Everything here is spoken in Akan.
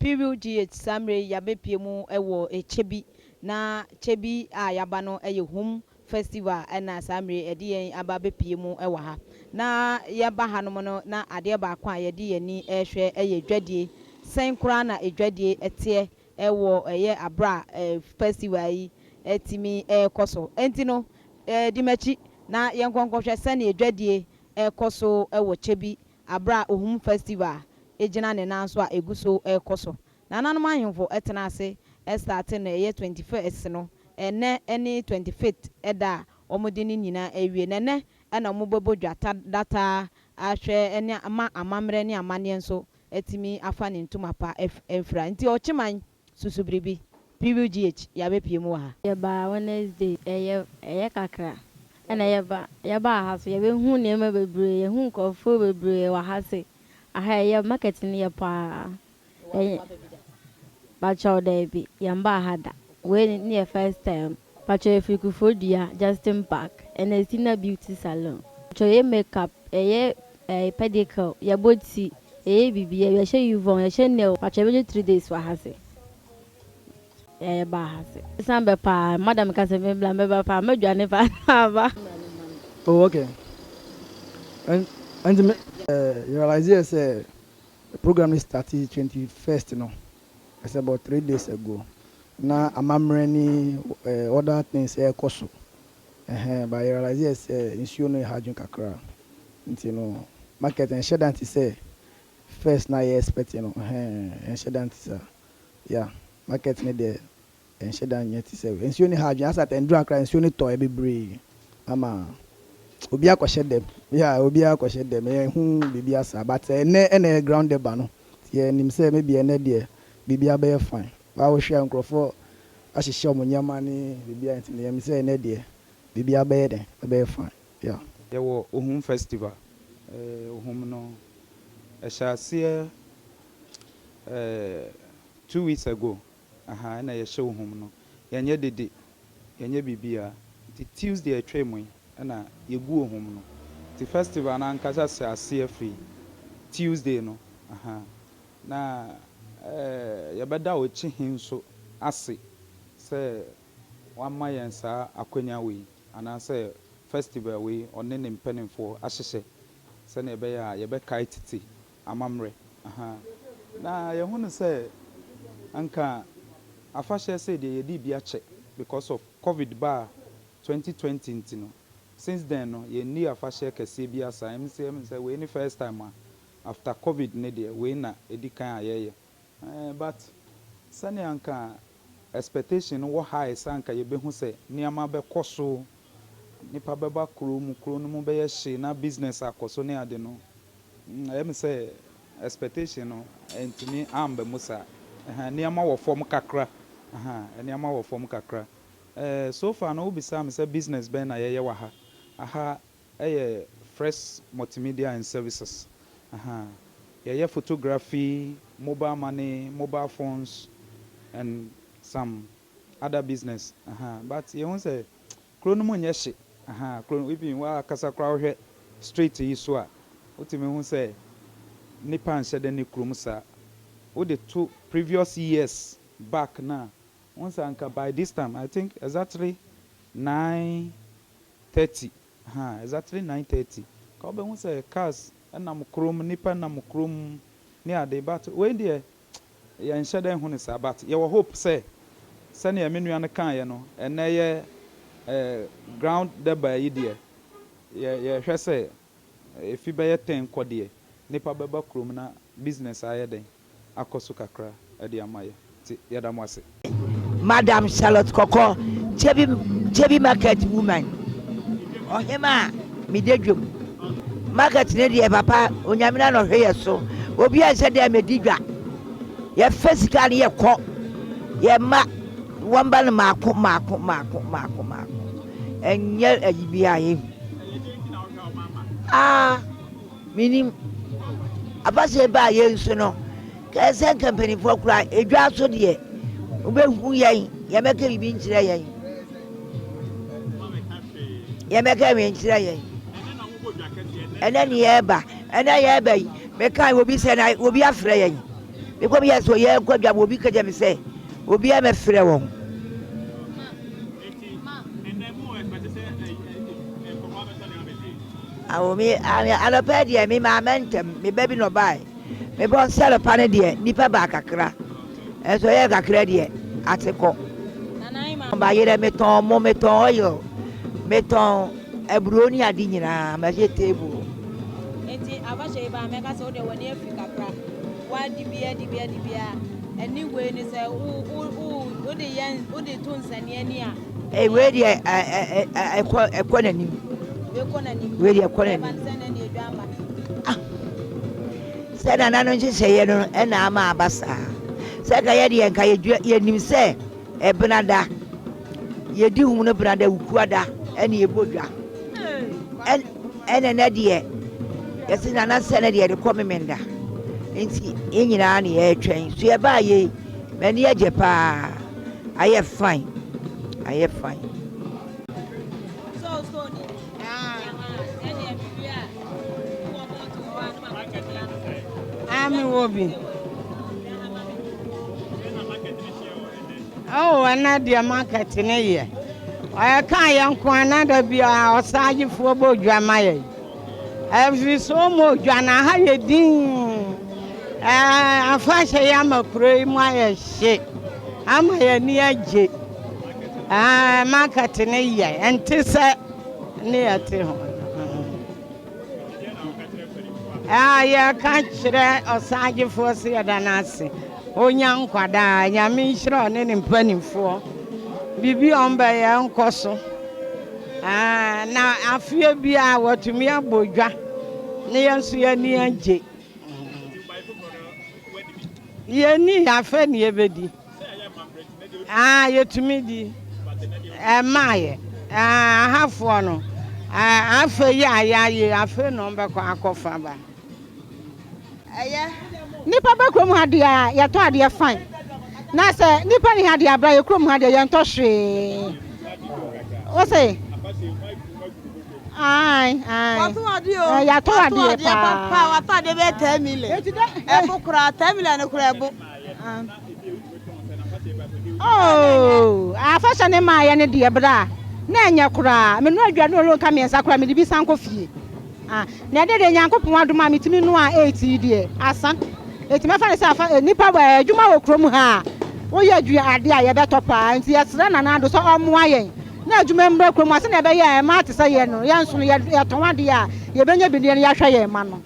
PreViewGh Samre yabepie ewo echebi na chebi a yabano Ohum Festival na Samre edi aba bepie mu ewa ha na yaba hanom no na ade ba kwa yedi yani ehwe dwadie sen kura na edwadie etie ewo abra festival yi etimi ekoso enti no di machi na yenkonkohwe sen edwadie ekoso ewo chebi abra Ohum Festival ejina ne nanso a eguso ekoso na nanom ahemfo etena ase start na 21st no ene 25th eda omodini nyina ewie nene na omobebo dwata data ahwe ene ama amamre ne amane nso etimi afa ne ntuma pa efra nti ochiman susubribi PreViewGh yabepie mu ha yeba Wednesday eye kakra ena yeba ha so yebehu ne ma bebre yehu nkofo bebre wa ha se aha ye market ni ye pa bacho debi yamba hada we ni first time bacho efikufodia Justin Park and Sina Beauty Salon bacho ye makeup ye pedicure ye body ye bibi ye she yuvon ye she nail bacho be 3 days wa hase ba hase sambe pa madam ka se me bla me ba pa madwane pa ba. Oh, okay. And you realize yes, the program is started 21st, no. It's about 3 days ago. Now I'm many other things koso. But you realize yes, insurance hajun kakra. You know, market and shedan to say first now you expect, you know, and shedan to say yeah, market need the and shedan yet to say insurance hajun as at and do akra insurance to every breed. Ama obi akwashe dem yeah obi akwashe dem hu bibi asa but ene ground ba no ye nim say maybe ene de bibi abe fine ba wo hwe nkrofo ahihye omonyama ni bibi anti ne yem say ene de bibi abe de abe fine yeah ye wo Ohum Festival Ohum no ehase 2 weeks ago aha na ye hye Ohum no yenye dede yenye bibia the Tuesday atwemu na yegu Ohum no the festival na nkasa ase free Tuesday no aha na yebeda ochi hinso ase se wamma yensa akwanya we ana se festival we onne ne mpanimfo ahyehye se na ebe ya yebeka ititi amamre aha na yehunu se anka afahye se de yedi bia che because of COVID bar 2020 no since then no ye ni afahye kese bia sa MCM say we ni first time after COVID ne de we na edikan ayeye but sani anka expectation wo high sanka ye behu se niama be koso nipa beba kro no mu be ye hye na business akoso ne ade no em say expectation no entimi ambe musa niama wo form kakra niama wo form kakra so far no bisa me say business ben na yeye wa ha aha fresh multimedia and services yeye photography, mobile money, mobile phones and some other business but you won't say krono mo nyehye krono even wa kasa kra hwe street yi so a otime hu say nipa nhyɛ de ne krom sa wo the two previous years back na once anka by this time I think exactly 9:30 exactly 9:30 ka obe hu say cars na mkrom nipa na mkrom ni ade but we there ya nhyɛ de hu ne sa but ye wo hope say sane ya menua ne kan ye no ene ye ground de ba yi there ye hwɛ say if be ye 10 kode nipa beba krom na business aye den akoso kakra e de amaye ti ye da mo ase Madam Charlotte Koko chebi market woman ohema mi dedwom market ne de papa onyamina no hwe yeso obi anse de medidwa ye physical ye ko ye ma wamba na mako enye ajibia ye minim abase ba ye nso no kese company for kura edwa so de obehu yen ye meka bibi nkyira yen ye meka bi nkyira yen ene ne ye ba yi meka obi se na obi afre yen Because yes, so yeah, go job will be can say. Will be a free one. I will me, I don't pay dear, me, my mentum, me baby no buy. Me born sell a panel dear, nipper back a crack. And so I got credit at a co. By ye meton, mometon oil, meton, a brony a dinner, my table. Abasheba make us order one year Africa. Why dibia, anyway, is a who the young, who the tunes and yenia. A ready a quantity. Ready a quantity. Said an anonymous say, and I'm a bassa. Said I and Kay, say, a Benada. Ye do no brother Uquada, and ye Buddha. And an idea. Yes, in an sanity at the Comimenda. In any air train, so you buy ye, many a japa. I have fine. So, Tony. I'm Robbie. Oh, another market in a year. I can't another be our Osagyefo Drama. Every so much, Jana, how you ding? I find I am a pray my shit. I'm a near J. Market in a year, and tis near to home. Yeah, can't Osagyefo see a danasi. O young quada, Yamin Shron and penny for. Bibi on by Uncle so. Now I fear be our to me a boja. Near Sia near J. Ye need a friend ye bedi. Ye to me, my, I have one. I feel I feel number Faba. Nipa ba krom ha dia ya to ade fine na se nipa ni ha dia bra ya krom ha dia ya nto hwe o se ai Watu ade o ya to ade pa watu ade be 10 million e bu kura 10 million e kura bu oh afasha ne ma ya ne dia bra na enya kura me no adwa no lo ka me nsa kura me di bi sanko fie na de nyankopon adoma metimi no a 8 die asa eti me fa ne sa nipa ba adwuma wo krom ha wo ye adua ade a ye beto pa nti yesra na na do so omo ayen na adwuma mbra krom ase na be ye ma te se ye no ye nso no ye ton ade a ye benya bi ne ya hwe ye ma no